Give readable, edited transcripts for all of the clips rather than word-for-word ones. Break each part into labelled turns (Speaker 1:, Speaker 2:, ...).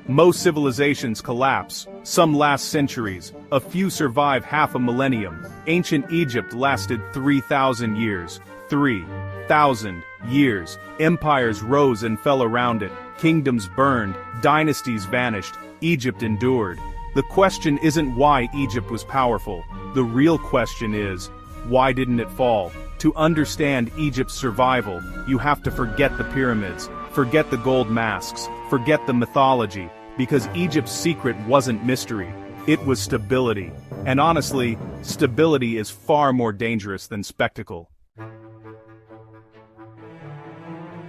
Speaker 1: Most civilizations collapse, some last centuries, a few survive half a millennium. Ancient Egypt lasted 3,000 years. 3,000 years. Empires rose and fell around it, kingdoms burned, dynasties vanished, Egypt endured. The question isn't why Egypt was powerful. The real question is, why didn't it fall? To understand Egypt's survival, you have to forget the pyramids, forget the gold masks, forget the mythology, because Egypt's secret wasn't mystery, it was stability. And honestly, stability is far more dangerous than spectacle.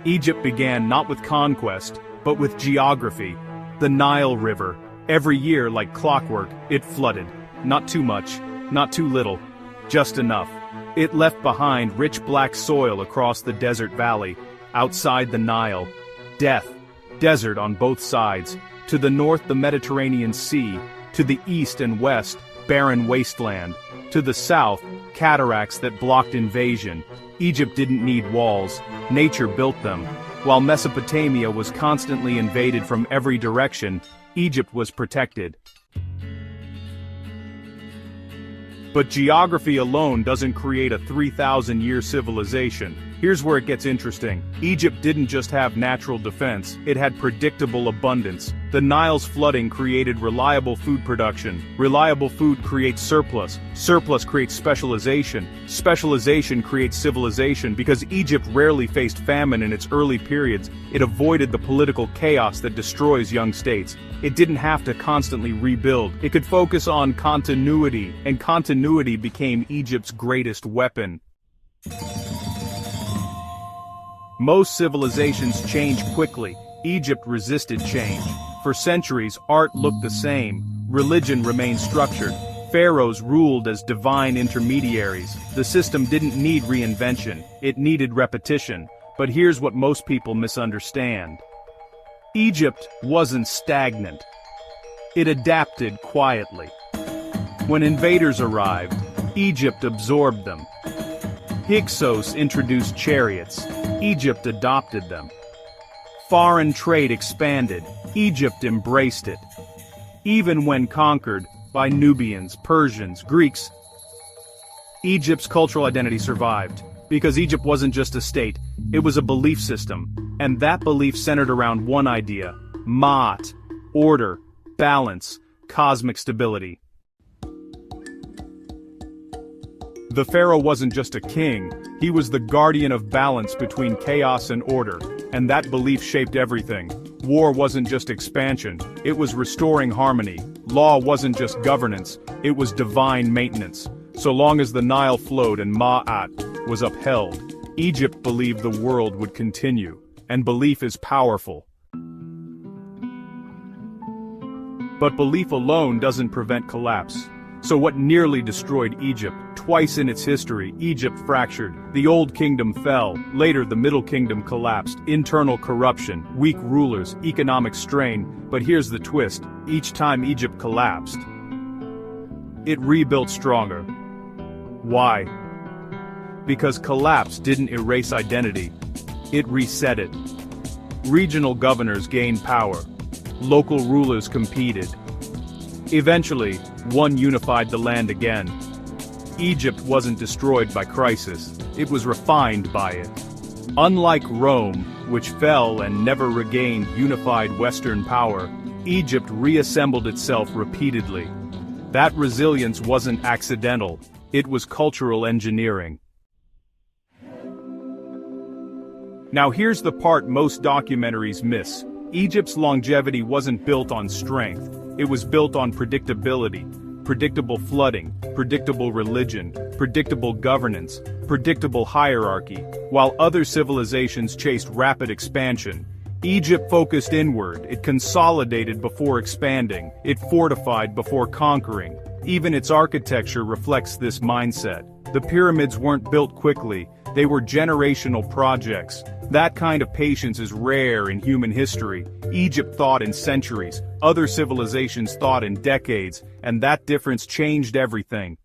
Speaker 1: Egypt began not with conquest, but with geography. The Nile River. Every year, like clockwork, it flooded. Not too much, not too little, just enough. It left behind rich black soil across the desert valley. Outside the Nile, death, desert on both sides. To the north, the Mediterranean Sea. To the east and west, barren wasteland. To the south, cataracts that blocked invasion. Egypt didn't need walls, nature built them. While Mesopotamia was constantly invaded from every direction, Egypt was protected. But geography alone doesn't create a 3,000-year civilization. Here's where it gets interesting. Egypt didn't just have natural defense, it had predictable abundance. The Nile's flooding created reliable food production. Reliable food creates surplus. Surplus creates specialization. Specialization creates civilization. Because Egypt rarely faced famine in its early periods, it avoided the political chaos that destroys young states. It didn't have to constantly rebuild. It could focus on continuity, and continuity became Egypt's greatest weapon. Most civilizations change quickly. Egypt resisted change. For centuries, art looked the same. Religion remained structured. Pharaohs ruled as divine intermediaries. The system didn't need reinvention. It needed repetition. But here's what most people misunderstand. Egypt wasn't stagnant. It adapted quietly. When invaders arrived, Egypt absorbed them. Hyksos introduced chariots. Egypt adopted them. Foreign trade expanded. Egypt embraced it. Even when conquered by Nubians, Persians, Greeks, Egypt's cultural identity survived. Because Egypt wasn't just a state, it was a belief system. And that belief centered around one idea: Ma'at, order, balance, cosmic stability. The pharaoh wasn't just a king, he was the guardian of balance between chaos and order, and that belief shaped everything. War wasn't just expansion, it was restoring harmony. Law wasn't just governance, it was divine maintenance. So long as the Nile flowed and Ma'at was upheld, Egypt believed the world would continue, and belief is powerful. But belief alone doesn't prevent collapse. So what nearly destroyed Egypt? Twice in its history, Egypt fractured. The Old Kingdom fell. Later, the Middle Kingdom collapsed. Internal corruption, weak rulers, economic strain. But here's the twist. Each time Egypt collapsed, it rebuilt stronger. Why? Because collapse didn't erase identity. It reset it. Regional governors gained power. Local rulers competed. Eventually, one unified the land again. Egypt wasn't destroyed by crisis, it was refined by it. Unlike Rome, which fell and never regained unified Western power, Egypt reassembled itself repeatedly. That resilience wasn't accidental, it was cultural engineering. Now here's the part most documentaries miss. Egypt's longevity wasn't built on strength, it was built on predictability. Predictable flooding, predictable religion, predictable governance, predictable hierarchy. While other civilizations chased rapid expansion, Egypt focused inward, it consolidated before expanding, it fortified before conquering. Even its architecture reflects this mindset. The pyramids weren't built quickly, they were generational projects. That kind of patience is rare in human history. Egypt thought in centuries, other civilizations thought in decades, and that difference changed everything.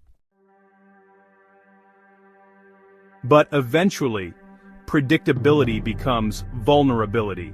Speaker 1: But eventually, predictability becomes vulnerability.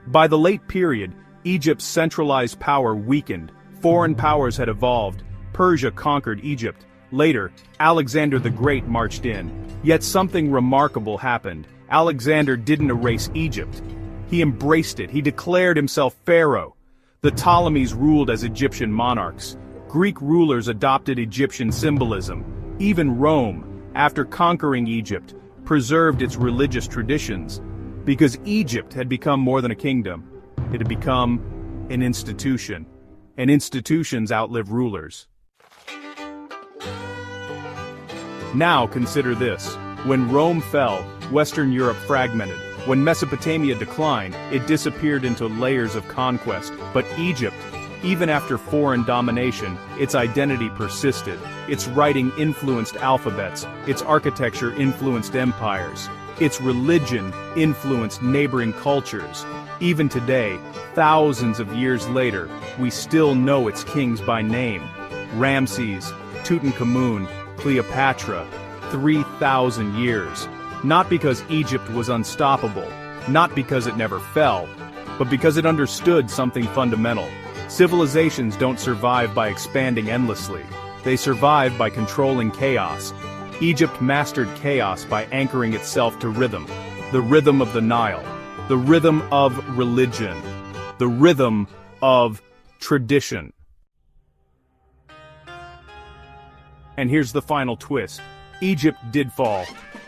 Speaker 1: By the late period, Egypt's centralized power weakened, foreign powers had evolved, Persia conquered Egypt. Later, Alexander the Great marched in. Yet something remarkable happened. Alexander didn't erase Egypt. He embraced it. He declared himself pharaoh. The Ptolemies ruled as Egyptian monarchs. Greek rulers adopted Egyptian symbolism. Even Rome, after conquering Egypt, preserved its religious traditions. Because Egypt had become more than a kingdom. It had become an institution. And institutions outlive rulers. Now consider this. When Rome fell, Western Europe fragmented. When Mesopotamia declined, it disappeared into layers of conquest. But Egypt, even after foreign domination, its identity persisted. Its writing influenced alphabets. Its architecture influenced empires. Its religion influenced neighboring cultures. Even today, thousands of years later, we still know its kings by name. Ramses, Tutankhamun, Cleopatra, 3,000 years. Not because Egypt was unstoppable, not because it never fell, but because it understood something fundamental. Civilizations don't survive by expanding endlessly. They survive by controlling chaos. Egypt mastered chaos by anchoring itself to rhythm. The rhythm of the Nile. The rhythm of religion. The rhythm of tradition. And here's the final twist. Egypt did fall.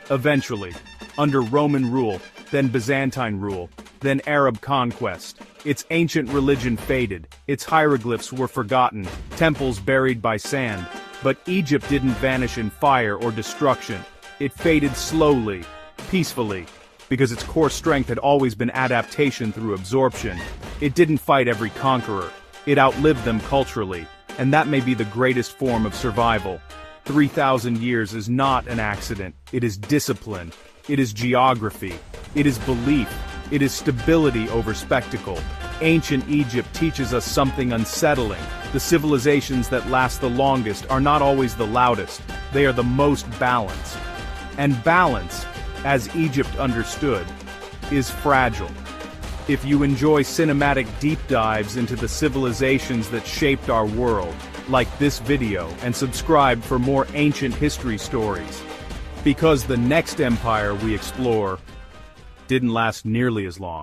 Speaker 1: Eventually. Under Roman rule, then Byzantine rule, then Arab conquest. Its ancient religion faded. Its hieroglyphs were forgotten. Temples buried by sand. But Egypt didn't vanish in fire or destruction. It faded slowly, peacefully, because its core strength had always been adaptation through absorption. It didn't fight every conqueror. It outlived them culturally, and that may be the greatest form of survival. 3,000 years is not an accident. It is discipline. It is geography. It is belief. It is stability over spectacle. Ancient Egypt teaches us something unsettling. The civilizations that last the longest are not always the loudest. They are the most balanced. And balance, as Egypt understood, is fragile. If you enjoy cinematic deep dives into the civilizations that shaped our world, like this video and subscribe for more ancient history stories. Because the next empire we explore didn't last nearly as long.